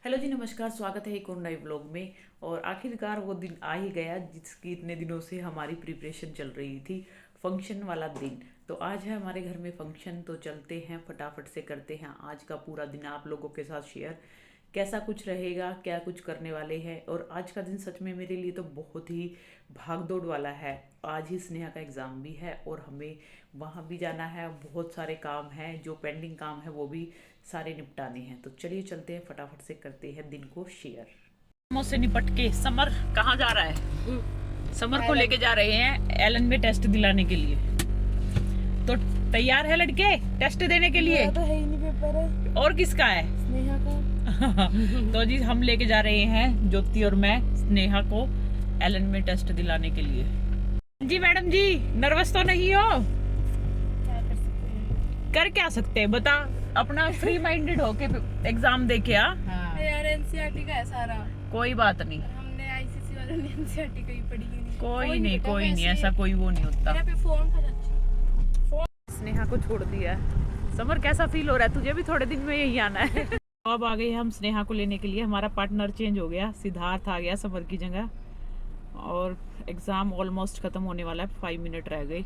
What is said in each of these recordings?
Hello जी, नमस्कार। स्वागत है एक और नए व्लॉग में। और आखिरकार वो दिन आ ही गया जिसकी इतने दिनों से हमारी प्रिपरेशन चल रही थी, फंक्शन वाला दिन। तो आज है हमारे घर में फंक्शन, तो चलते हैं फटाफट से करते हैं आज का पूरा दिन आप लोगों के साथ शेयर। कैसा कुछ रहेगा, क्या कुछ करने वाले हैं। और आज का दिन सच में मेरे लिए तो बहुत ही भाग दौड़ वाला है। आज ही स्नेहा का एग्ज़ाम भी है और हमें वहाँ भी जाना है। बहुत सारे काम हैं, जो पेंडिंग काम है वो भी सारे निपटाने हैं। तो चलिए चलते हैं, फटाफट से करते हैं दिन को शेयर। से निपट के समर कहाँ जा रहा है? समर को लेके जा रहे हैं एलन में टेस्ट दिलाने के लिए। तो तैयार है लड़के टेस्ट देने के लिए? तो है ही नहीं, पेपर है। और किसका है? स्नेहा का। तो जी हम लेके जा रहे हैं, ज्योति और मैं, स्नेहा को एलन में टेस्ट दिलाने के लिए। जी मैडम जी, नर्वस तो नहीं हो? क्या कर सकते हैं? कर क्या सकते हैं बता। अपना फ्री माइंडेड होके एग्जाम दे के आ। यार एनसीईआरटी का है सारा। कोई बात नहीं, हमने आईसीसी वालों ने एनसीईआरटी कहीं पढ़ी ही नहीं। कोई नहीं, बेटा, कोई नहीं, वैसे ऐसा कोई वो नहीं होता। मेरा पे फोन था चाची। स्नेहा को छोड़ दिया है। समर कैसा फील हो रहा है? तुझे भी थोड़े दिन में यही आना है। अब आ गए हम स्नेहा को लेने के लिए। हमारा पार्टनर चेंज हो गया, सिद्धार्थ आ गया समर की जगह। और एग्ज़ाम ऑलमोस्ट ख़त्म होने वाला है, 5 मिनट रह गए।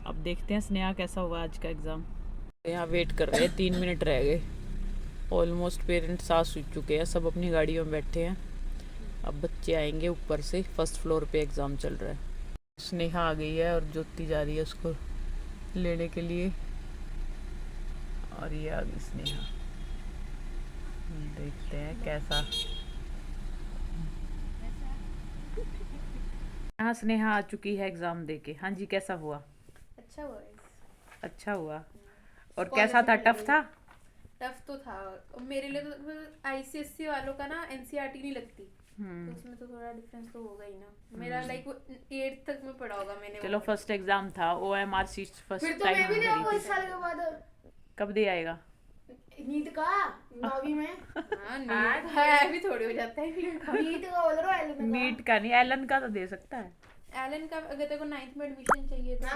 अब देखते हैं स्नेहा कैसा हुआ आज का एग्ज़ाम। यहाँ वेट कर रहे हैं, 3 मिनट रह गए। ऑलमोस्ट पेरेंट्स आ सूझ चुके हैं, सब अपनी गाड़ियों में बैठे हैं। अब बच्चे आएंगे ऊपर से, फर्स्ट फ्लोर पे एग्ज़ाम चल रहा है। स्नेहा आ गई है और ज्योति जा रही है उसको लेने के लिए। और ये आ गई स्नेहा। देखते हैं कैसा। हाँ, स्नेहा आ चुकी है एग्ज़ाम दे के। हाँ जी, कैसा हुआ? अच्छा हुआ। अच्छा हुआ। और कैसा था? टफ था? टफ तो था। मेरे लिए तो आईसीएससी वालों का ना एनसीईआरटी नहीं लगती, तो उसमें तो थोड़ा डिफरेंस तो होगा ही ना। मेरा लाइक 8th तक में पढ़ा होगा मैंने। चलो, फर्स्ट एग्ज़ाम था, OMR शीट फर्स्ट फिर तो टाइम मैं भी भरी देगा थी। इस साल के बाद कब दे आएगा? नीट का 9वीं में। हाँ, नीट है अभी थोड़ी हो जाता है नीट का। नीट का बोल रहा है, नीट का नहीं, एलन का तो दे सकता है। एलन का अगर तेरे को 9th में एडमिशन चाहिए तो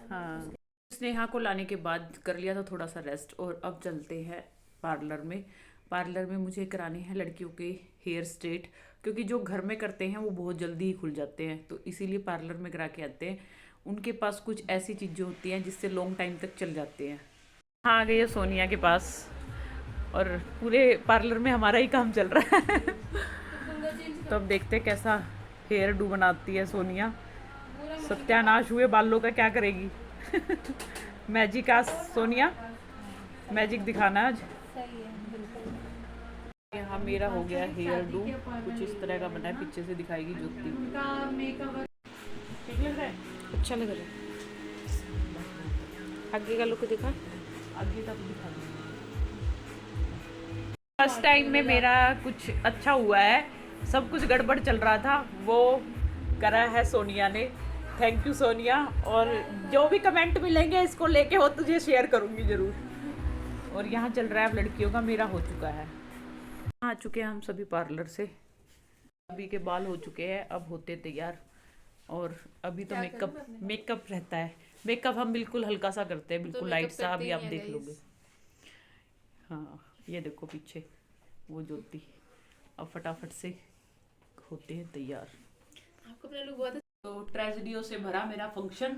हाँ। स्नेहा को लाने के बाद कर लिया था थोड़ा सा रेस्ट, और अब चलते हैं पार्लर में। पार्लर में मुझे कराने हैं लड़कियों के हेयर स्ट्रेट, क्योंकि जो घर में करते हैं वो बहुत जल्दी ही खुल जाते हैं, तो इसीलिए पार्लर में करा के आते हैं। उनके पास कुछ ऐसी चीज़ें होती हैं जिससे लॉन्ग टाइम तक चल जाते हैं। हाँ, आ गई है सोनिया के पास, और पूरे पार्लर में हमारा ही काम चल रहा है। तो अब देखते हैं कैसा हेयर डू बनाती है सोनिया। सत्यानाश हुए बालों का क्या करेगी? मैजिक आज सोनिया, मैजिक दिखाना है आज। सही है बिल्कुल। यहाँ मेरा हो गया हेयर डू, कुछ इस तरह का बना है, पीछे से दिखाएगी ज्योति। ठीक लग रहा है? अच्छा लग रहा है। आगे का लुक दिखा। आगे तक दिखा। फर्स्ट टाइम में मेरा कुछ अच्छा हुआ है, सब कुछ गड़बड़ चल रहा था, वो करा है सोनिया ने। Thank you Sonia. और जो भी कमेंट मिलेंगे इसको लेके हो तुझे शेयर करूंगी जरूर। और यहाँ चल रहा है अब लड़कियों का, मेरा हो चुका है। आ चुके हैं हम सभी पार्लर से, अभी के बाल हो चुके हैं, अब होते तैयार। और अभी तो मेकअप रहता है। मेकअप हम बिल्कुल हल्का सा करते हैं, बिल्कुल लाइट सा, अभी आप देख लोगे। हाँ, ये देखो पीछे वो ज्योति। अब फटाफट से होते हैं तैयार। आपको अपना लुक बहुत तो ट्रेजेडियो से भरा मेरा फंक्शन।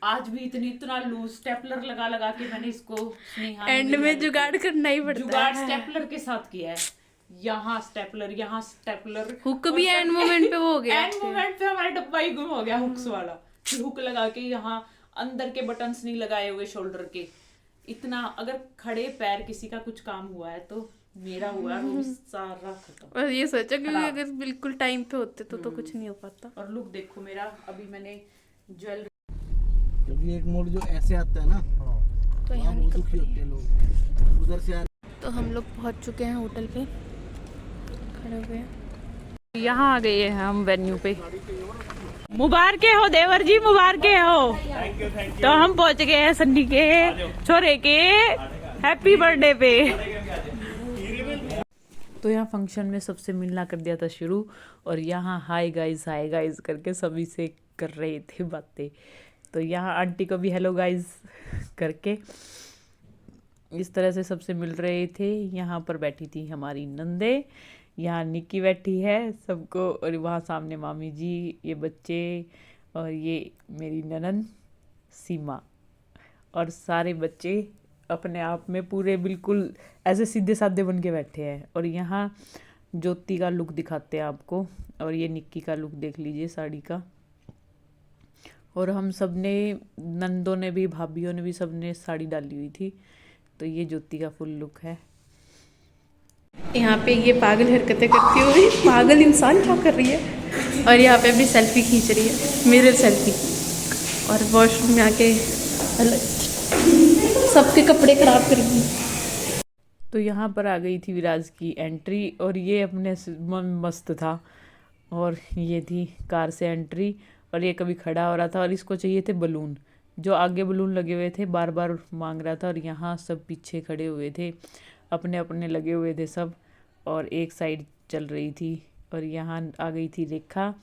आज भी इतना लूज स्टेपलर लगा लगा के मैंने इसको स्नेहा एंड में जुगाड़ करना ही पड़ता है। जुगाड़ स्टेपलर के साथ किया है। यहाँ स्टेपलर, यहाँ स्टेपलर, हुक भी एंड मोमेंट पे वो हो गया। एंड मोमेंट पे हमारा डब्बा ही गुम हो गया हुक्स वाला। फिर हुक लगा के यहाँ अंदर के बटन्स नहीं लगाए हुए शोल्डर के। इतना अगर खड़े पैर किसी का कुछ काम हुआ है तो मेरा हुआ है, वो सारा खत्म। और ये सोचा कि अगर बिल्कुल टाइम पे होते तो कुछ नहीं हो पाता। और लुक देखो मेरा, अभी मैंने ज्वेलरी, क्योंकि एक मोड़ जो ऐसे आता है ना, तो यहाँ वो दुखी होते हैं लोग उधर से। तो हम लोग पहुंच चुके हैं होटल पे, खड़े हुए हैं। यहाँ आ गए हैं हम वेन्यू पे। मुबारके हो देवर जी, मुबारके हो। तो हम पहुंच गए हैं सन्नी के छोरे के हैप्पी बर्थडे पे। तो यहाँ फंक्शन में सबसे मिलना कर दिया था शुरू, और यहाँ हाय गाइस करके सभी से कर रहे थे बातें। तो यहाँ आंटी को भी हेलो गाइस करके, इस तरह से सबसे मिल रहे थे। यहाँ पर बैठी थी हमारी नंदे, यहाँ निक्की बैठी है सबको, और वहाँ सामने मामी जी, ये बच्चे, और ये मेरी ननंद सीमा, और सारे बच्चे अपने आप में पूरे बिल्कुल ऐसे सीधे साधे बन के बैठे हैं। और यहाँ ज्योति का लुक दिखाते हैं आपको, और ये निक्की का लुक देख लीजिए साड़ी का। और हम सब ने, नंदों ने भी, भाभीियों ने भी, सब ने साड़ी डाली हुई थी। तो ये ज्योति का फुल लुक है। यहाँ पे ये पागल हरकतें करती हुई पागल इंसान क्या कर रही है, और यहाँ पे अपनी सेल्फी खींच रही है, मिरर सेल्फी। और वॉशरूम में आके सबके कपड़े खराब करेगी। तो यहाँ पर आ गई थी विराज की एंट्री, और ये अपने मस्त था। और ये थी कार से एंट्री, और ये कभी खड़ा हो रहा था, और इसको चाहिए थे बलून। जो आगे बलून लगे हुए थे बार बार मांग रहा था, और यहाँ सब पीछे खड़े हुए थे, अपने अपने लगे हुए थे सब, और एक साइड चल रही थी। और यहाँ आ गई थी रेखा,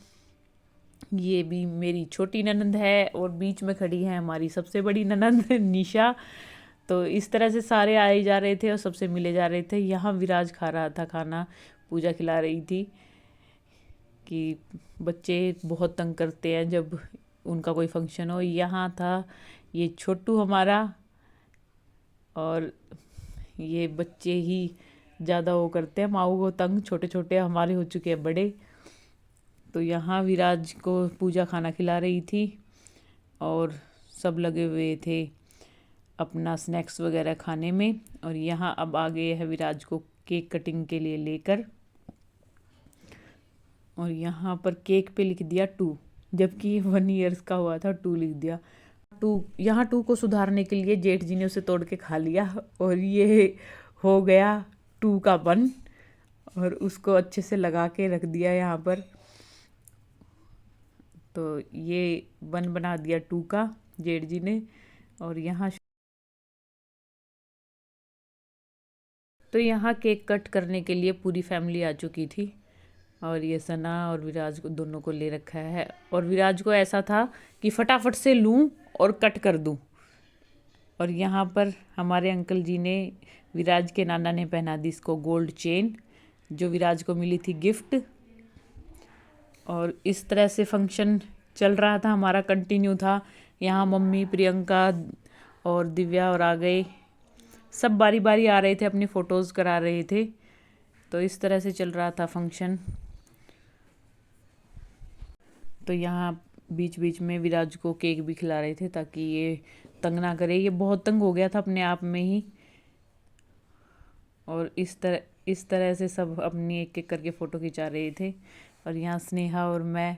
ये भी मेरी छोटी ननंद है, और बीच में खड़ी है हमारी सबसे बड़ी ननंद निशा। तो इस तरह से सारे आए जा रहे थे और सबसे मिले जा रहे थे। यहाँ विराज खा रहा था खाना, पूजा खिला रही थी कि बच्चे बहुत तंग करते हैं जब उनका कोई फंक्शन हो। यहाँ था ये छोटू हमारा, और ये बच्चे ही ज़्यादा वो करते हैं माऊ को तंग, छोटे छोटे हमारे हो चुके हैं बड़े। तो यहाँ विराज को पूजा खाना खिला रही थी, और सब लगे हुए थे अपना स्नैक्स वगैरह खाने में। और यहाँ अब आ गए हैं विराज को केक कटिंग के लिए लेकर, और यहाँ पर केक पे लिख दिया 2, जबकि 1 ईयर्स का हुआ था, 2 लिख दिया। 2 यहाँ 2 को सुधारने के लिए जेठ जी ने उसे तोड़ के खा लिया, और ये हो गया 2 का 1, और उसको अच्छे से लगा के रख दिया यहाँ पर। तो ये 1 बना दिया 2 का जेठ जी ने। और यहाँ तो यहाँ केक कट करने के लिए पूरी फैमिली आ चुकी थी, और ये सना और विराज को दोनों को ले रखा है। और विराज को ऐसा था कि फटाफट से लूँ और कट कर दूँ। और यहाँ पर हमारे अंकल जी ने, विराज के नाना ने पहना दी इसको गोल्ड चेन, जो विराज को मिली थी गिफ्ट। और इस तरह से फंक्शन चल रहा था हमारा, कंटिन्यू था। यहाँ मम्मी, प्रियंका और दिव्या और आ गए, सब बारी बारी आ रहे थे, अपनी फ़ोटोज़ करा रहे थे। तो इस तरह से चल रहा था फंक्शन। तो यहाँ बीच बीच में विराज को केक भी खिला रहे थे ताकि ये तंग ना करे, ये बहुत तंग हो गया था अपने आप में ही। और इस तरह से सब अपनी एक एक करके फ़ोटो खिंचा रहे थे। और यहाँ स्नेहा और मैं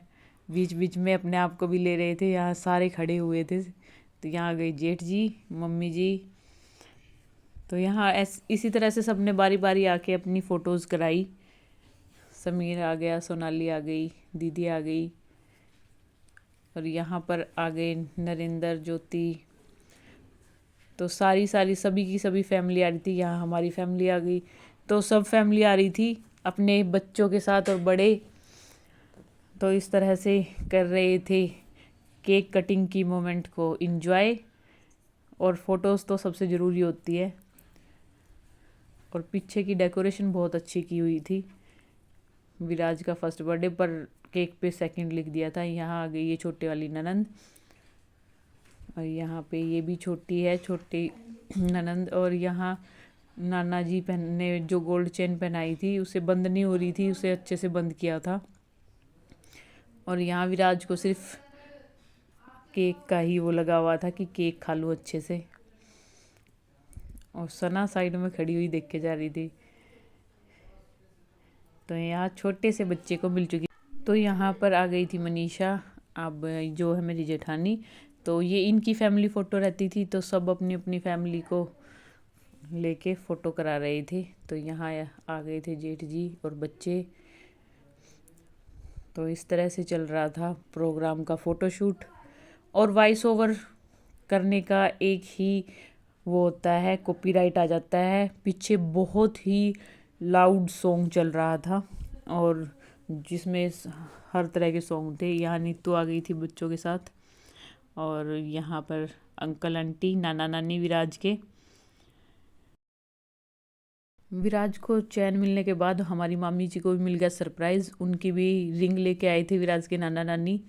बीच बीच में अपने आप को भी ले रहे थे, यहाँ सारे खड़े हुए थे। तो यहाँ आ गई जेठ जी, मम्मी जी। तो यहाँ इसी तरह से सबने बारी बारी आके अपनी फ़ोटोज़ कराई। समीर आ गया, सोनाली आ गई, दीदी आ गई, और यहाँ पर आ गए नरेंद्र, ज्योति। तो सारी सभी की सभी फैमिली आ रही थी। यहाँ हमारी फैमिली आ गई, तो सब फैमिली आ रही थी अपने बच्चों के साथ और बड़े। तो इस तरह से कर रहे थे केक कटिंग की मोमेंट को एंजॉय। और फ़ोटोज़ तो सबसे ज़रूरी होती है। और पीछे की डेकोरेशन बहुत अच्छी की हुई थी। विराज का फर्स्ट बर्थडे पर केक पे 2nd लिख दिया था। यहाँ आ गई ये छोटे वाली ननंद, और यहाँ पे ये भी छोटी है, छोटी ननंद। और यहाँ नाना जी ने जो गोल्ड चेन पहनाई थी उसे बंद नहीं हो रही थी, उसे अच्छे से बंद किया था। और यहाँ विराज को सिर्फ केक का ही वो लगा हुआ था कि केक खा लूँ अच्छे से। और सना साइड में खड़ी हुई देख के जा रही थी। तो यहाँ छोटे से बच्चे को मिल चुकी। तो यहाँ पर आ गई थी मनीषा, अब जो है मेरी जेठानी। तो ये इनकी फैमिली फ़ोटो रहती थी, तो सब अपनी अपनी फैमिली को लेके फ़ोटो करा रहे थे। तो यहाँ आ गए थे जेठ जी और बच्चे। तो इस तरह से चल रहा था प्रोग्राम का फ़ोटोशूट। और वॉइस ओवर करने का एक ही वो होता है, कॉपीराइट आ जाता है। पीछे बहुत ही लाउड सॉन्ग चल रहा था, और जिसमें हर तरह के सॉन्ग थे। यहाँ नीतू आ गई थी बच्चों के साथ, और यहाँ पर अंकल आंटी, नाना नानी विराज के। विराज को चैन मिलने के बाद हमारी मामी जी को भी मिल गया सरप्राइज़। उनकी भी रिंग लेके आए थे विराज के नाना नानी,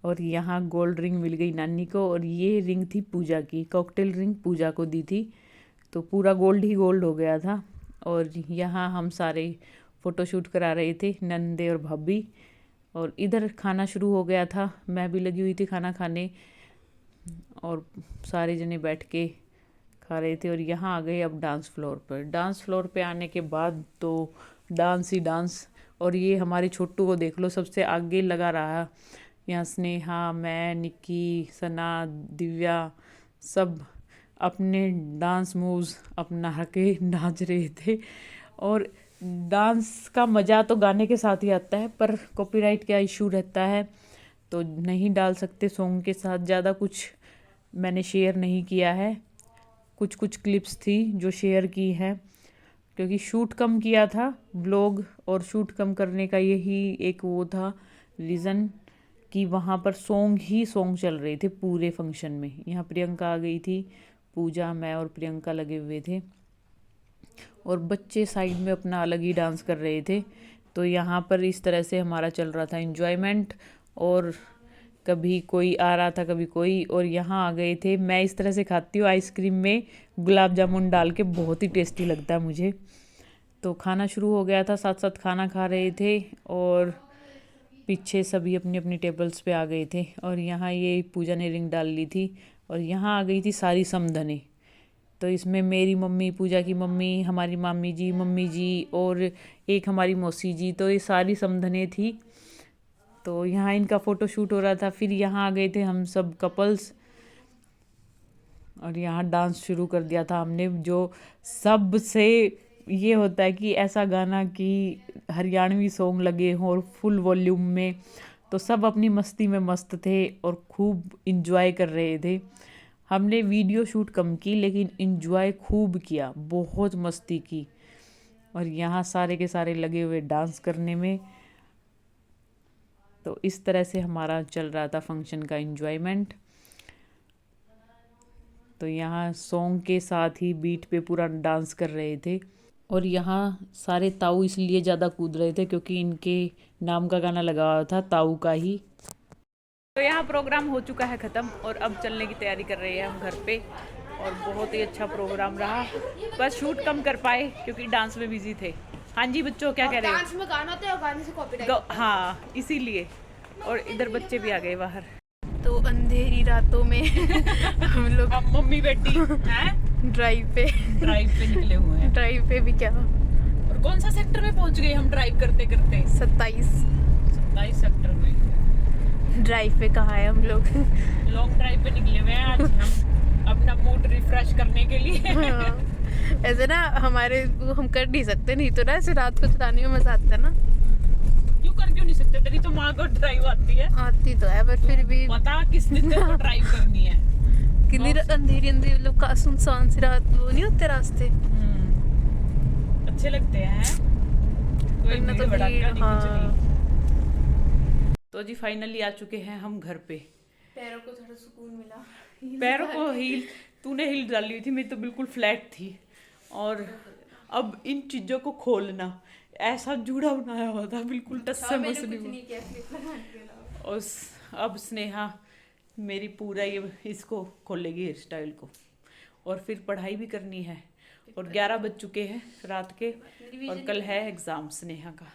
और यहाँ गोल्ड रिंग मिल गई नानी को। और ये रिंग थी पूजा की, कॉकटेल रिंग पूजा को दी थी, तो पूरा गोल्ड ही गोल्ड हो गया था। और यहाँ हम सारे फ़ोटोशूट करा रहे थे, नंदे और भाभी। और इधर खाना शुरू हो गया था, मैं भी लगी हुई थी खाना खाने, और सारे जने बैठ के खा रहे थे। और यहाँ आ गए अब डांस फ्लोर पर। डांस फ्लोर पे आने के बाद तो डांस ही डांस। और ये हमारे छोटू को देख लो, सबसे आगे लगा रहा। यहाँ स्नेहा, मैं, निक्की, सना, दिव्या सब अपने डांस मूव्स अपना के नाच रहे थे। और डांस का मज़ा तो गाने के साथ ही आता है, पर कॉपीराइट का इशू रहता है तो नहीं डाल सकते सॉन्ग के साथ। ज़्यादा कुछ मैंने शेयर नहीं किया है, कुछ कुछ क्लिप्स थी जो शेयर की हैं, क्योंकि शूट कम किया था ब्लॉग। और शूट कम करने का यही एक वो था रीज़न कि वहाँ पर सॉन्ग ही सॉन्ग चल रहे थे पूरे फंक्शन में। यहाँ प्रियंका आ गई थी, पूजा, मैं और प्रियंका लगे हुए थे, और बच्चे साइड में अपना अलग ही डांस कर रहे थे। तो यहाँ पर इस तरह से हमारा चल रहा था एंजॉयमेंट, और कभी कोई आ रहा था कभी कोई। और यहाँ आ गए थे, मैं इस तरह से खाती हूँ आइसक्रीम में गुलाब जामुन डाल के, बहुत ही टेस्टी लगता है मुझे। तो खाना शुरू हो गया था, साथ साथ खाना खा रहे थे, और पीछे सभी अपनी अपनी टेबल्स पे आ गए थे। और यहाँ ये पूजा ने रिंग डाल ली थी, और यहाँ आ गई थी सारी समधने। तो इसमें मेरी मम्मी, पूजा की मम्मी, हमारी मामी जी, मम्मी जी, और एक हमारी मौसी जी, तो ये सारी समधने थी। तो यहाँ इनका फ़ोटो शूट हो रहा था। फिर यहाँ आ गए थे हम सब कपल्स, और यहाँ डांस शुरू कर दिया था हमने। जो सबसे ये होता है कि ऐसा गाना कि हरियाणवी सॉन्ग लगे हों और फुल वॉल्यूम में, तो सब अपनी मस्ती में मस्त थे और खूब इंजॉय कर रहे थे। हमने वीडियो शूट कम की, लेकिन इंजॉय खूब किया, बहुत मस्ती की। और यहाँ सारे के सारे लगे हुए डांस करने में। तो इस तरह से हमारा चल रहा था फंक्शन का एंजॉयमेंट। तो यहाँ सॉन्ग के साथ ही बीट पे पूरा डांस कर रहे थे। और यहाँ सारे ताऊ इसलिए ज़्यादा कूद रहे थे क्योंकि इनके नाम का गाना लगा हुआ था, ताऊ का ही। तो यहाँ प्रोग्राम हो चुका है ख़त्म, और अब चलने की तैयारी कर रहे हैं हम घर पे। और बहुत ही अच्छा प्रोग्राम रहा, बस शूट कम कर पाए क्योंकि डांस में बिजी थे। हाँ जी बच्चों, क्या कह रहे हो? डांस में गाना तो गाने से कॉपीराइट। हाँ, इसीलिए। और इधर बच्चे भी आ गए बाहर। तो अंधेरी रातों में हम लोग मम्मी बेटी हैं ड्राइव पे निकले हुए हैं। ड्राइव पे भी क्या, और कौन सा सेक्टर में पहुंच गए हम ड्राइव करते करते? 27 सेक्टर में ड्राइव पे कहाँ है हम लोग। लॉन्ग ड्राइव पे निकले हुए हैं आज हम, अपना मूड रिफ्रेश करने के लिए। हाँ, ऐसे ना हमारे हम कर नहीं सकते, नहीं तो ना ऐसे रात को चलाने में मजा आता है ना। क्यों नहीं सकते? तेरी तो माँ को ड्राइव आती है। आती तो है, पर फिर भी पता किसने तेरे को ड्राइव करनी है। कितनी अंधेरी अंधेरी लोग का सुनसान सी रात, वो नहीं होते रास्ते, अच्छे लगते हैं। कोई वरना तो भीड़ भड़ाका भीड़, नहीं, कुछ हाँ। नहीं। तो जी फाइनली आ चुके हैं हम घर पे। पैरों को थोड़ा सुकून मिला। पैरों को हील, तूने हील डाली हुई थी, मैं तो बिल्कुल फ्लैट थी। और अब इन चीज़ों को खोलना, ऐसा जूड़ा बनाया हुआ था बिल्कुल टस से मस नहीं। और अब स्नेहा मेरी पूरा ये इसको खोलेगी हेयर स्टाइल को। और फिर पढ़ाई भी करनी है, और 11 बज चुके हैं रात के, और कल है एग्ज़ाम स्नेहा का।